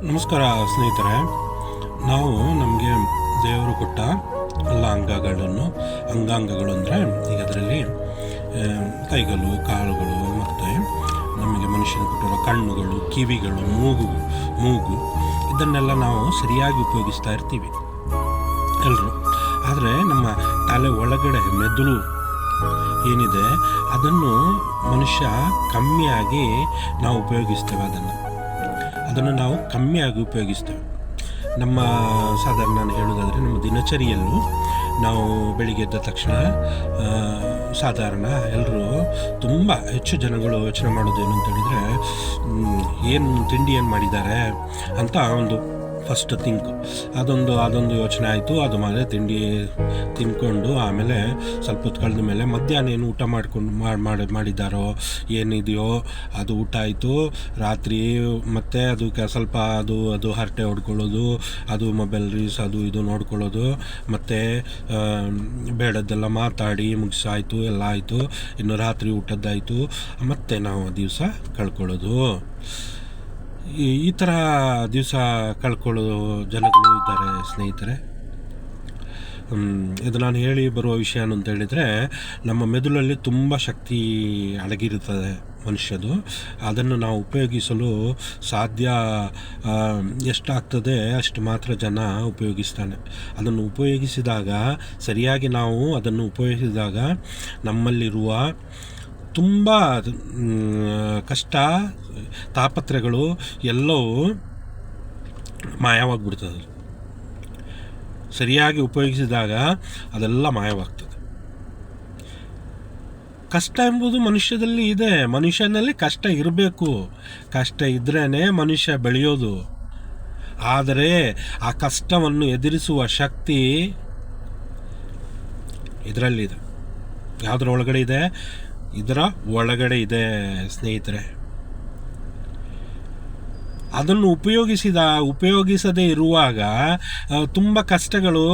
ನಮಸ್ಕಾರ ಸ್ನೇಹಿತರೆ. ನಾವು ನಮಗೆ ದೇವರು ಕೊಟ್ಟ ಎಲ್ಲ ಅಂಗಾಂಗಗಳು ಅಂದರೆ ಈಗ ಅದರಲ್ಲಿ ಕೈಗಳು, ಕಾಲುಗಳು ಮತ್ತು ನಮಗೆ ಮನುಷ್ಯನ ಕೊಟ್ಟಿರೋ ಕಣ್ಣುಗಳು, ಕಿವಿಗಳು, ಮೂಗು ಇದನ್ನೆಲ್ಲ ನಾವು ಸರಿಯಾಗಿ ಉಪಯೋಗಿಸ್ತಾ ಇರ್ತೀವಿ ಎಲ್ಲರೂ. ಆದರೆ ನಮ್ಮ ತಲೆ ಒಳಗಡೆ ಮೆದುಳು ಏನಿದೆ ಅದನ್ನು ಮನುಷ್ಯ ಕಮ್ಮಿಯಾಗಿ ನಾವು ಉಪಯೋಗಿಸ್ತೇವೆ. ಅದನ್ನು ನಾವು ಕಮ್ಮಿಯಾಗಿ ಉಪಯೋಗಿಸ್ತೇವೆ. ನಮ್ಮ ಸಾಧಾರಣ ನಾನು ಹೇಳೋದಾದರೆ, ನಮ್ಮ ದಿನಚರಿಯಲ್ಲೂ ನಾವು ಬೆಳಿಗ್ಗೆ ಎದ್ದ ತಕ್ಷಣ ಸಾಧಾರಣ ಎಲ್ಲರೂ ತುಂಬ ಹೆಚ್ಚು ಜನಗಳು ಯೋಚನೆ ಮಾಡೋದೇನು ಅಂತ ಹೇಳಿದರೆ, ತಿಂಡಿ ಏನು ಮಾಡಿದ್ದಾರೆ ಅಂತ ಒಂದು ಫಸ್ಟ್ ಥಿಂಕ್ ಅದೊಂದು ಯೋಚನೆ ಆಯಿತು. ಅದು ಮೇಲೆ ತಿಂಡಿ ತಿಂದ್ಕೊಂಡು ಆಮೇಲೆ ಸ್ವಲ್ಪ ಹೊತ್ತು ಕಳೆದ ಮೇಲೆ ಮಧ್ಯಾಹ್ನ ಏನು ಊಟ ಮಾಡಿದ್ದಾರೋ ಏನಿದೆಯೋ ಅದು ಊಟ ಆಯಿತು. ರಾತ್ರಿ ಮತ್ತು ಅದು ಸ್ವಲ್ಪ ಅದು ಹರಟೆ ಹೊಡ್ಕೊಳ್ಳೋದು, ಅದು ಮೊಬೈಲ್ ರೀಲ್ಸ್ ಅದು ಇದು ನೋಡ್ಕೊಳ್ಳೋದು, ಮತ್ತು ಬೇಡದ್ದೆಲ್ಲ ಮಾತಾಡಿ ಮುಗಿಸಾಯಿತು, ಎಲ್ಲ ಆಯಿತು. ಇನ್ನು ರಾತ್ರಿ ಊಟದ್ದಾಯಿತು, ಮತ್ತು ನಾವು ದಿವಸ ಕಳ್ಕೊಳ್ಳೋದು. ಈ ಥರ ದಿವಸ ಕಳ್ಕೊಳ್ಳೋ ಜನಗಳು ಇದ್ದಾರೆ ಸ್ನೇಹಿತರೆ. ಇದು ನಾನು ಹೇಳಿ ಬರುವ ವಿಷಯ ಅಂತ ಹೇಳಿದರೆ, ನಮ್ಮ ಮೆದುಳಲ್ಲಿ ತುಂಬ ಶಕ್ತಿ ಅಡಗಿರುತ್ತದೆ ಮನುಷ್ಯದು. ಅದನ್ನು ನಾವು ಉಪಯೋಗಿಸಲು ಸಾಧ್ಯ ಎಷ್ಟಾಗ್ತದೆ ಅಷ್ಟು ಮಾತ್ರ ಜನ ಉಪಯೋಗಿಸ್ತಾನೆ. ಅದನ್ನು ಉಪಯೋಗಿಸಿದಾಗ, ಸರಿಯಾಗಿ ನಾವು ಅದನ್ನು ಉಪಯೋಗಿಸಿದಾಗ ನಮ್ಮಲ್ಲಿರುವ ತುಂಬ ಕಷ್ಟ ತಾಪತ್ರಗಳು ಎಲ್ಲವೂ ಮಾಯವಾಗ್ಬಿಡ್ತದೆ. ಸರಿಯಾಗಿ ಉಪಯೋಗಿಸಿದಾಗ ಅದೆಲ್ಲ ಮಾಯವಾಗ್ತದೆ. ಕಷ್ಟ ಎಂಬುದು ಮನುಷ್ಯದಲ್ಲಿ ಇದೆ. ಮನುಷ್ಯನಲ್ಲಿ ಕಷ್ಟ ಇರಬೇಕು. ಕಷ್ಟ ಇದ್ರೇ ಮನುಷ್ಯ ಬೆಳೆಯೋದು. ಆದರೆ ಆ ಕಷ್ಟವನ್ನು ಎದುರಿಸುವ ಶಕ್ತಿ ಇದರಲ್ಲಿದೆ. ಯಾವುದರ ಒಳಗಡೆ ಇದೆ? ಇದರ ಒಳಗಡೆ ಇದೆ ಸ್ನೇಹಿತರೆ. ಅದನ್ನು ಉಪಯೋಗಿಸದೇ ಇರುವಾಗ ತುಂಬ ಕಷ್ಟಗಳು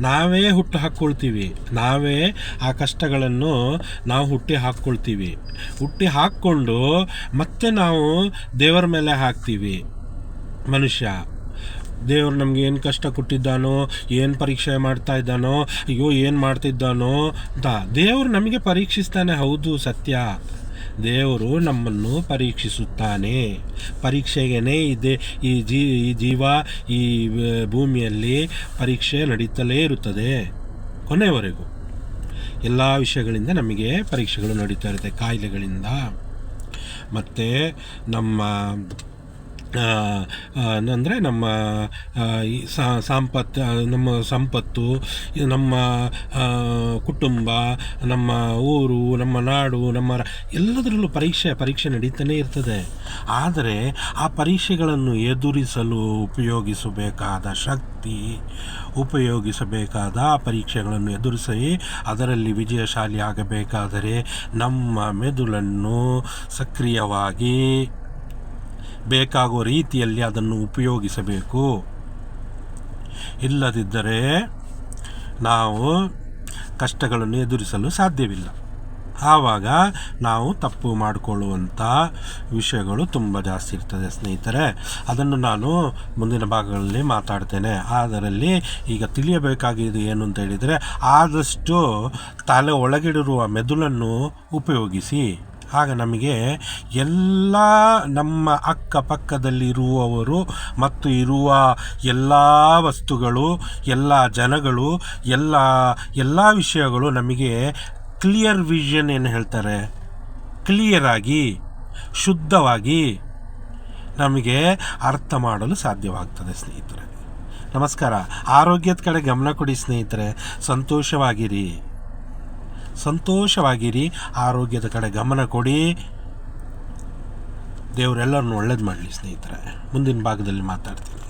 ನಾವೇ ಹುಟ್ಟು ಹಾಕ್ಕೊಳ್ತೀವಿ. ನಾವೇ ಆ ಕಷ್ಟಗಳನ್ನು ನಾವು ಹುಟ್ಟಿ ಹಾಕ್ಕೊಂಡು ಮತ್ತೆ ನಾವು ದೇವರ ಮೇಲೆ ಹಾಕ್ತೀವಿ. ಮನುಷ್ಯ ದೇವರು ನಮ್ಗೆ ಏನು ಕಷ್ಟ ಕೊಟ್ಟಿದ್ದಾನೋ, ಏನು ಪರೀಕ್ಷೆ ಮಾಡ್ತಾ ಇದ್ದಾನೋ, ಅಯ್ಯೋ ಏನು ಮಾಡ್ತಿದ್ದಾನೋ ಅಂತ ದೇವರು ನಮಗೆ ಪರೀಕ್ಷಿಸ್ತಾನೆ. ಹೌದು, ಸತ್ಯ. ದೇವರು ನಮ್ಮನ್ನು ಪರೀಕ್ಷಿಸುತ್ತಾನೆ. ಪರೀಕ್ಷೆಗೇ ಇದೆ ಈ ಜೀವ, ಈ ಭೂಮಿಯಲ್ಲಿ ಪರೀಕ್ಷೆ ನಡೀತಲೇ ಇರುತ್ತದೆ ಕೊನೆಯವರೆಗೂ. ಎಲ್ಲ ವಿಷಯಗಳಿಂದ ನಮಗೆ ಪರೀಕ್ಷೆಗಳು ನಡೀತಾ ಇರುತ್ತೆ. ಕಾಯಿಲೆಗಳಿಂದ, ಮತ್ತು ನಮ್ಮ ಅಂದರೆ ನಮ್ಮ ಸಂಪತ್ತು, ನಮ್ಮ ಕುಟುಂಬ, ನಮ್ಮ ಊರು, ನಮ್ಮ ನಾಡು, ಎಲ್ಲದರಲ್ಲೂ ಪರೀಕ್ಷೆ ನಡೀತಾನೆ ಇರ್ತದೆ. ಆದರೆ ಆ ಪರೀಕ್ಷೆಗಳನ್ನು ಎದುರಿಸಲು ಉಪಯೋಗಿಸಬೇಕಾದ ಶಕ್ತಿ, ಉಪಯೋಗಿಸಬೇಕಾದ ಪರೀಕ್ಷೆಗಳನ್ನು ಎದುರಿಸಿ ಅದರಲ್ಲಿ ವಿಜಯಶಾಲಿ ಆಗಬೇಕಾದರೆ ನಮ್ಮ ಮೆದುಳನ್ನು ಸಕ್ರಿಯವಾಗಿ ಬೇಕಾಗುವ ರೀತಿಯಲ್ಲಿ ಅದನ್ನು ಉಪಯೋಗಿಸಬೇಕು. ಇಲ್ಲದಿದ್ದರೆ ನಾವು ಕಷ್ಟಗಳನ್ನು ಎದುರಿಸಲು ಸಾಧ್ಯವಿಲ್ಲ. ಆವಾಗ ನಾವು ತಪ್ಪು ಮಾಡಿಕೊಳ್ಳುವಂಥ ವಿಷಯಗಳು ತುಂಬ ಜಾಸ್ತಿ ಇರ್ತದೆ ಸ್ನೇಹಿತರೆ. ಅದನ್ನು ನಾನು ಮುಂದಿನ ಭಾಗಗಳಲ್ಲಿ ಮಾತಾಡ್ತೇನೆ. ಅದರಲ್ಲಿ ಈಗ ತಿಳಿಯಬೇಕಾಗಿದ್ದು ಏನು ಅಂತ ಹೇಳಿದರೆ, ಆದಷ್ಟು ತಲೆ ಒಳಗಿಡಿರುವ ಮೆದುಳನ್ನು ಉಪಯೋಗಿಸಿ. ಆಗ ನಮಗೆ ಎಲ್ಲ ನಮ್ಮ ಅಕ್ಕಪಕ್ಕದಲ್ಲಿರುವವರು ಮತ್ತು ಇರುವ ಎಲ್ಲ ವಸ್ತುಗಳು, ಎಲ್ಲ ಜನಗಳು, ಎಲ್ಲ ವಿಷಯಗಳು ನಮಗೆ ಕ್ಲಿಯರ್ ವಿಷನ್ ಏನು ಹೇಳ್ತಾರೆ, ಕ್ಲಿಯರಾಗಿ, ಶುದ್ಧವಾಗಿ ನಮಗೆ ಅರ್ಥ ಮಾಡಲು ಸಾಧ್ಯವಾಗ್ತದೆ ಸ್ನೇಹಿತರೆ. ನಮಸ್ಕಾರ. ಆರೋಗ್ಯದ ಕಡೆ ಗಮನ ಕೊಡಿ ಸ್ನೇಹಿತರೆ. ಸಂತೋಷವಾಗಿರಿ. ಆರೋಗ್ಯದ ಕಡೆ ಗಮನ ಕೊಡಿ. ದೇವರೆಲ್ಲರನ್ನು ಒಳ್ಳೇದು ಮಾಡಲಿ ಸ್ನೇಹಿತರೆ. ಮುಂದಿನ ಭಾಗದಲ್ಲಿ ಮಾತಾಡ್ತೀನಿ.